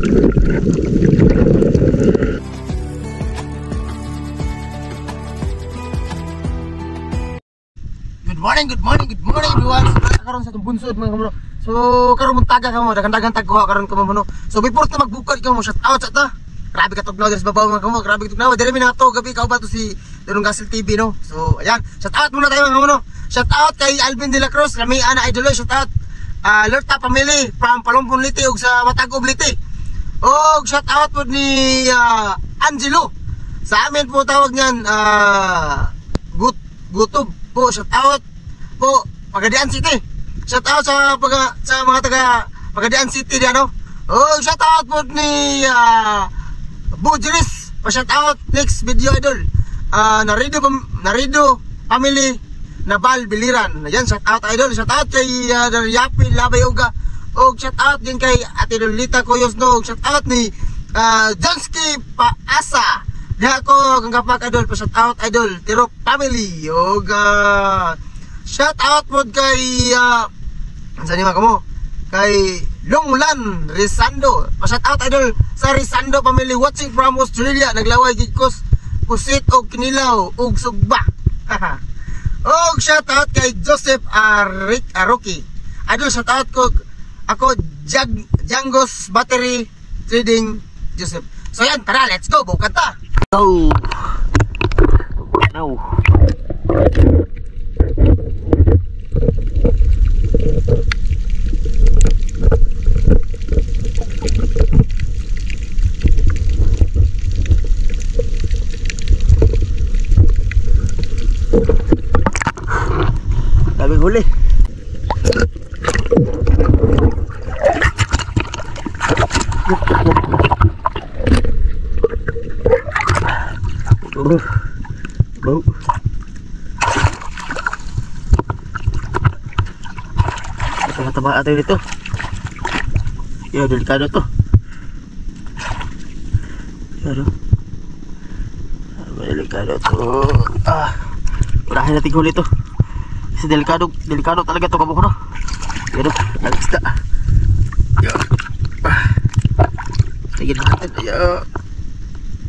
Good morning everyone. Karon sa itong bunsod mga kamuno. So karon muntaga ka mo, dagan-dagan tagkuha karon ka mo. So before ta magbukod ka mo, shout out sa ta. Grabe ka tugnaw sa babaw mga kamuno, grabe ka tugnaw. Diri mi na to gabi ka ba to si Dunong Gasel TV no. So ayan, shout out muna tayo mga kamuno. Shout out kay Alvin de la Cruz, kami ana idol, shout out Lerta family from Palumpon Liti ug sa Matagob Liti. Og shout out po ni Angelo. Sa amin po tawag niyan Gutob po, shout out po Pagadian City. Shout out sa mga taga Pagadian City diyan no. Oh, shout out po ni Bujiris. Pa-shout out next video idol. Narido family Nabal Biliran. Ayan, shout out idol. Shout out kay Yapi Labay Uga. Og shout out din kay Ate Lolita Koyos no. Og shout out ni Jonsky Paasa. Diha ko kang kapak idol, pa shout out idol Tirok family. Og shout out pod kay sa nima kamo kay Longlan Risando. Pa shout out idol sa Risando family watching from Australia. Naglaway gid kos pusit og kinilaw og sugba. Og shout out kay Joseph Aroki. Idol shout out ko ako Jangos Battery Trading Joseph. So yan, tara, let's go, bukat ta. Go. No. Daming huli. Bau. Tama-tama atin dito. Ya, delikado to. Pero delikado to. Unahin natin huli to. Kasi delikado talaga to kabuk no. Yan, nag-isda. Yan. Sige natin. Ayan.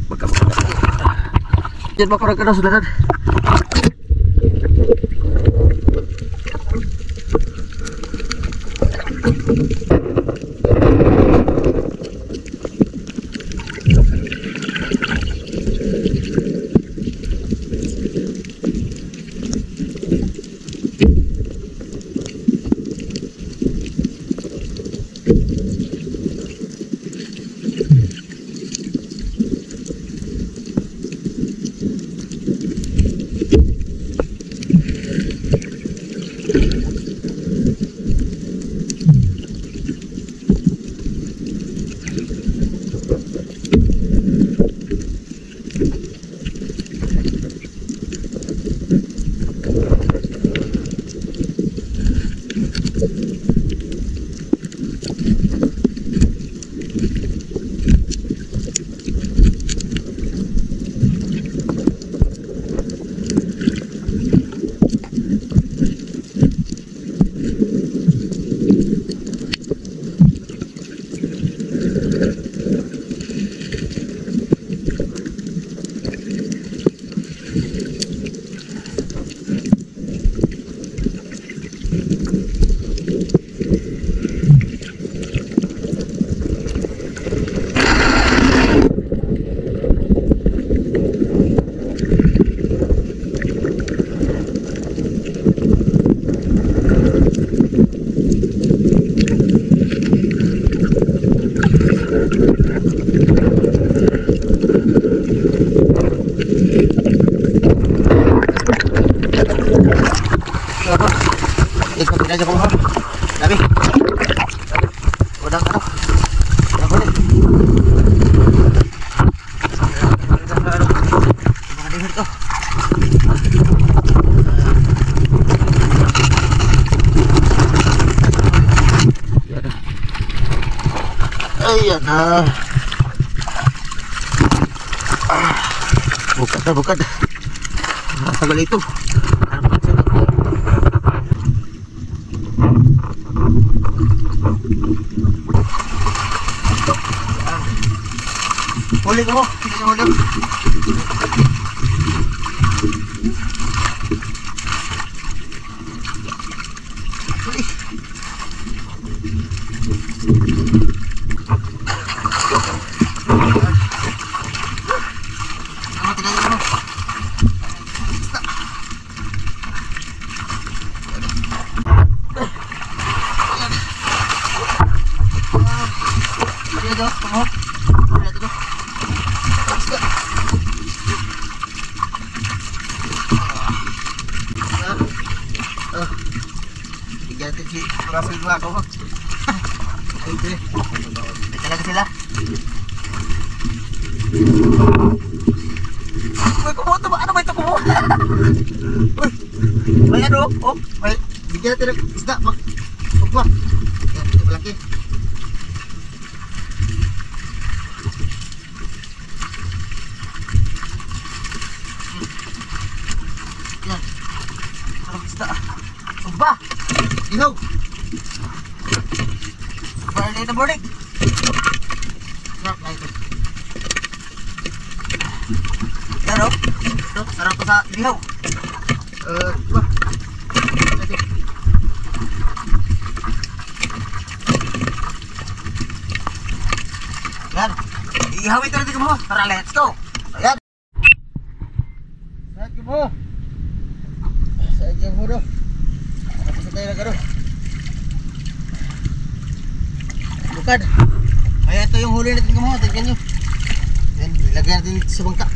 Magkabuk. Diyan makurang ka na sudahan. Aja kamu Nabi. Udah karo. Udah boleh. Ayan na. Bukan. Tagal ito. Huli ko mo. Hindi ka huli. Huli. Natin si Russell mga ko. Okay. May talaga sila. Uy, kumuha ba? Ano ba ito kumuha? Uy, may ano? Oh, may bigyan natin ng isda. Magkuha. Yan, ito malaki. Yan. Parang isda. Sumba! Ilaw! Early in the morning. Sarap na ito. Yan o. Ito, sarap pa sa ilaw. Diba? Yan. Ihawin ito natin mo. Tara, let's go. Ayan. Let's go. Sa inyong huro. Tapos tayo na garo. Bukad. Kaya ito yung huli natin mo. Tignan nyo. Yan, ilagay natin dito sa bangka.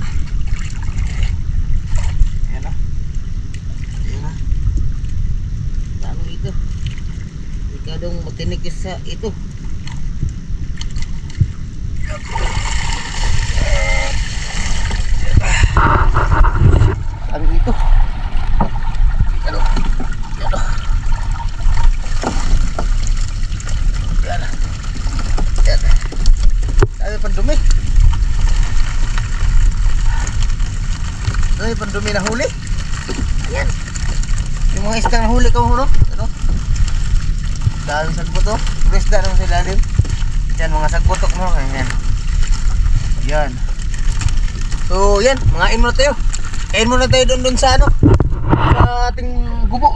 Ayan na. Ayan na. Dami ito. Ikadong matinig sa ito. Dami ito. Ano? Ano? Yan. Yan. Dami pandumi. Dami pandumi na huli. Ayan. Yung mga isda na huli ka mo, no? Ano? Dami sagbot, oh. Yung isda naman sa ilalim. Yan, mga sagbotok mo. Ayan. Yan. So, yan. Mangain muna tayo. Kain muna tayo doon sa ano. Sa ating gubo.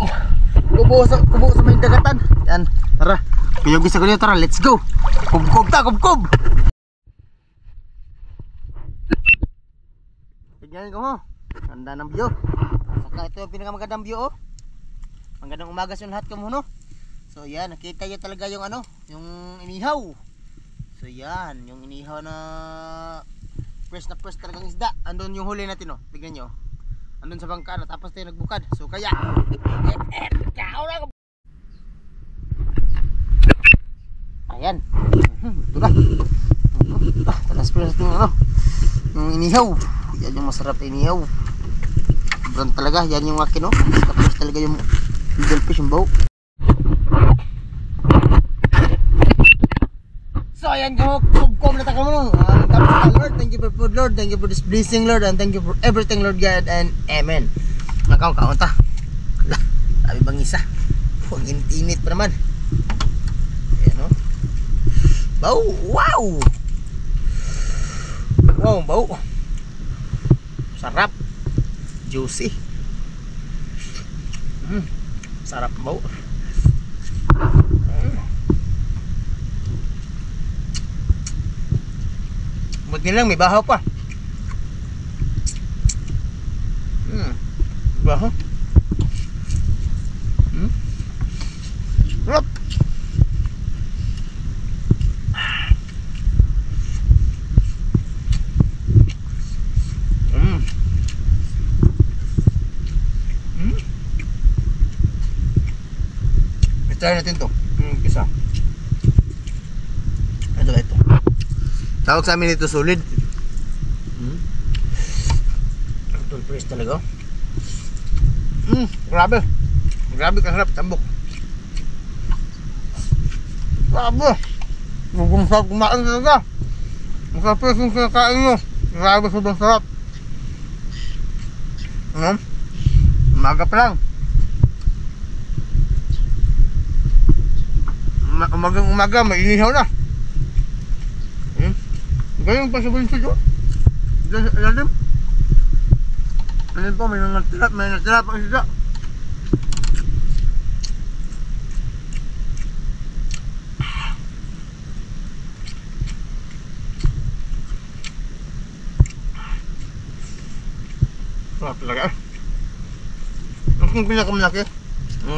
Kubo sa may dagatan. Yan. Tara. Kaya gusto ko niyo, tara. Let's go. Kubkob ta, kubkob. Tignan ko mo. Ganda ng view. Saka ito yung pinakamagandang view, oh. Magandang umaga sa lahat ko mo, no? So, yan. Nakita nyo talaga yung ano. Yung inihaw. So, yan. Yung inihaw na fresh talagang isda. Andun yung huli natin, oh. Tignan nyo. Andun sa bangka na tapos tayo nagbukad. So kaya ayan. Ito na. Talas fresh yung ano. Yung inihaw. Yan yung masarap na inihaw. Sobrang talaga. Yan yung akin, oh. Tapos talaga yung middle fish, yung baw. So ayan ko, kubkob na taka mo. Lord, thank you for food, Lord. Thank you for this blessing, Lord. And thank you for everything, Lord God. And amen. Nakaw ta. Sabi bang isa. Huwag init pa naman. Ayan, oh. Baw, wow. Wow, baw. Sarap. Juicy. Sarap baw. Buti lang, may bahaw pa. Bahaw. Sarap. Try natin to. Isa. Ito. Tawag sa amin ito solid. Ito fresh talaga. Grabe. Grabe kasarap tambok. Grabe. Mukhang sarap kumain talaga. Masarap yung kinakain nyo. Grabe, sobrang sarap. Umaga pa lang. Umaga may inihaw na. Gayong pa sa bunso ko. Ilalim. Ano po, may natira pang isda. Sarap talaga. Ang pinakamalaki.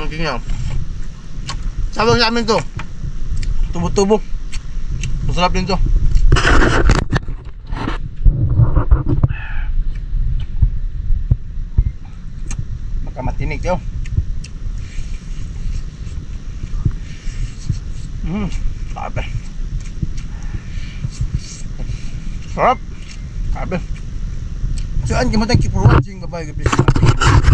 Tingnan. Sabang sa amin to. Tubo-tubo. Masarap din to. Baka matinig to. Sabi. Sarap. Sabi. So, thank you for watching. Bye-bye. God bless you.